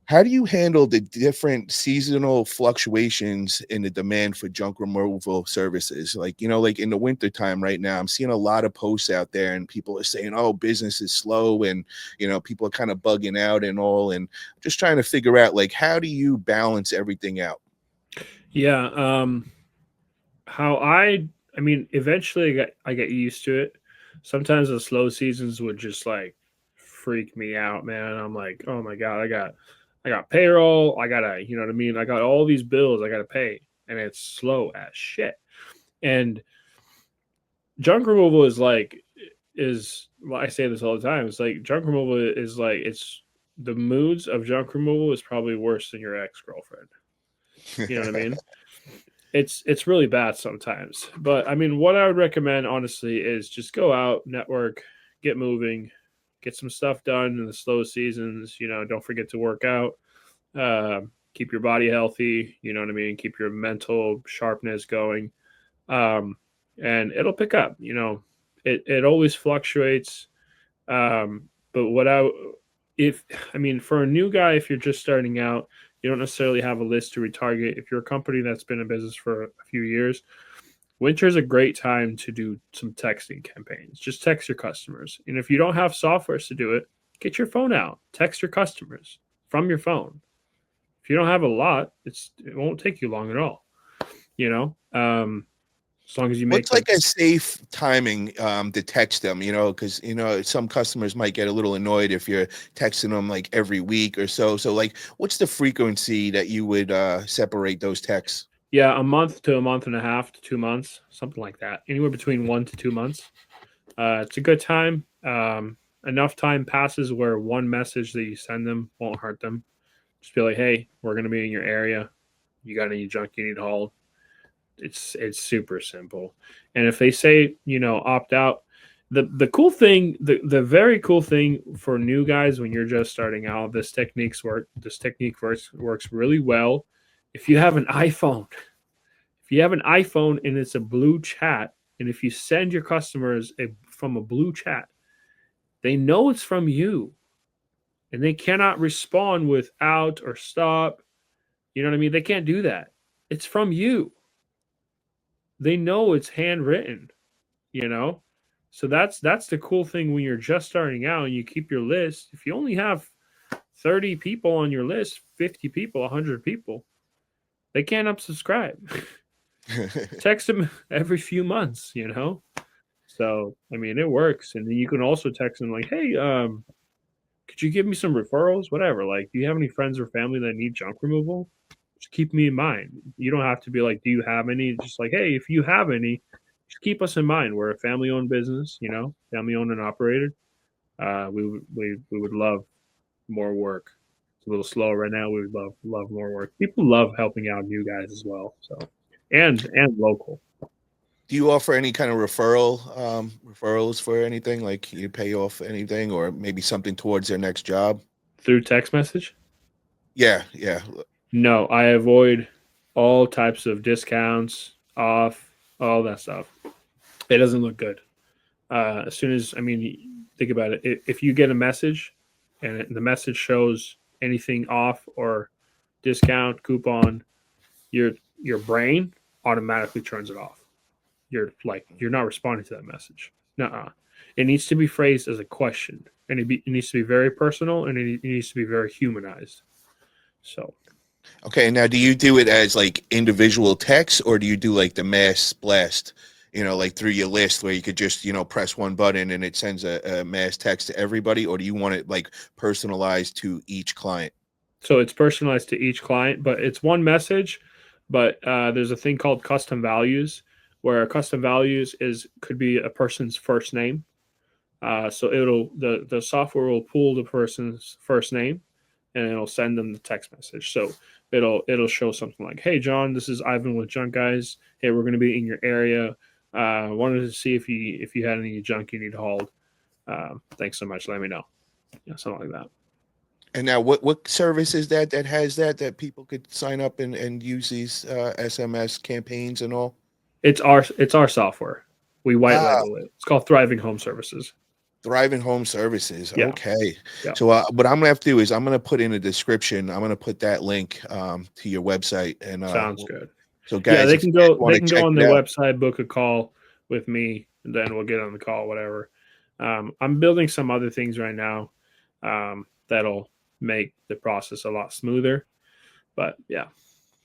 How do you handle the different seasonal fluctuations in the demand for junk removal services? Like, like in the wintertime right now, I'm seeing a lot of posts out there and people are saying, oh, business is slow and, people are kind of bugging out and all. And just trying to figure out, like, how do you balance everything out? Yeah. How I mean, eventually I get used to it. Sometimes the slow seasons would just like freak me out, man. I'm like, oh my god, I got payroll, I gotta, you know what I mean? I got all these bills I gotta pay, and it's slow as shit. And junk removal is well, I say this all the time. It's like junk removal is like it's the moods of junk removal is probably worse than your ex girlfriend. You know what I mean? It's really bad sometimes. But I mean, what I would recommend honestly is just go out, network, get moving, get some stuff done in the slow seasons. Don't forget to work out. Keep your body healthy. You know what I mean. Keep your mental sharpness going, um, and it'll pick up. It always fluctuates. But what I if I mean for a new guy, if you're just starting out, you don't necessarily have a list to retarget. If you're a company that's been in business for a few years, winter is a great time to do some texting campaigns. Just text your customers, and if you don't have softwares to do it, get your phone out, text your customers from your phone. If you don't have a lot, it won't take you long at all. You know, as long as you make What's like like a safe timing to text them, because some customers might get a little annoyed if you're texting them like every week or so. So like what's the frequency that you would separate those texts? yeah, a month to a month and a half to 2 months, something like that, anywhere between 1 to 2 months. It's a good time. Enough time passes where one message that you send them won't hurt them. Just be like, "Hey, we're gonna be in your area. You got any junk you need hauled?" It's super simple. And if they say opt out, the cool thing, the very cool thing for new guys when you're just starting out, this technique works really well. If you have an iPhone, if you have an iPhone and it's a blue chat, and if you send your customers from a blue chat, they know it's from you, and they cannot respond with out or stop. You know what I mean? They can't do that. It's from you. They know it's handwritten. You know, so that's the cool thing when you're just starting out and you keep your list. If you only have 30 people on your list, 50 people, 100 people, they can't unsubscribe. Text them every few months. So I mean, it works. And then you can also text them like, "Hey, could you give me some referrals? Whatever. Like, do you have any friends or family that need junk removal? Just keep me in mind." You don't have to be like, "Do you have any?" Just like, "Hey, if you have any, just keep us in mind. We're a family-owned business. Family owned and operated. We would love more work. It's a little slow right now. We would love more work. People love helping out new guys as well. So, and local Do you offer any kind of referrals for anything? Like you pay off anything or maybe something towards their next job? through text message. Yeah, yeah. No, I avoid all types of discounts, off, all that stuff. It doesn't look good. As soon as I mean, think about it. If you get a message and the message shows anything off or discount coupon, your your brain automatically turns it off. You're not responding to that message. Nuh-uh. It needs to be phrased as a question, and it needs to be very personal, and it needs to be very humanized. So Okay, now do you do it as like individual text or do you do like the mass blast, like through your list where you could just, press one button and it sends a mass text to everybody, or do you want it like personalized to each client? it's personalized to each client, but it's one message. But there's a thing called custom values, where custom values is could be a person's first name. So the software will pull the person's first name, and it'll send them the text message. So it'll show something like, "Hey John, this is Ivan with Junk Guys. Hey, we're going to be in your area. Wanted to see if you had any junk you need hauled. Thanks so much. Let me know." Something like that. And now what service is that has that people could sign up and use these SMS campaigns and all? It's our software. We white Ah, label it. It's called Thriving Home Services. Thriving Home Services. Yeah. Okay. Yeah. So what I'm gonna have to do is I'm gonna put in a description. I'm gonna put that link to your website. And Sounds good. so Yeah, guys, if you guys want they to can check go on it the out, website, book a call with me, and then we'll get on the call, whatever. I'm building some other things right now that'll make the process a lot smoother. But yeah.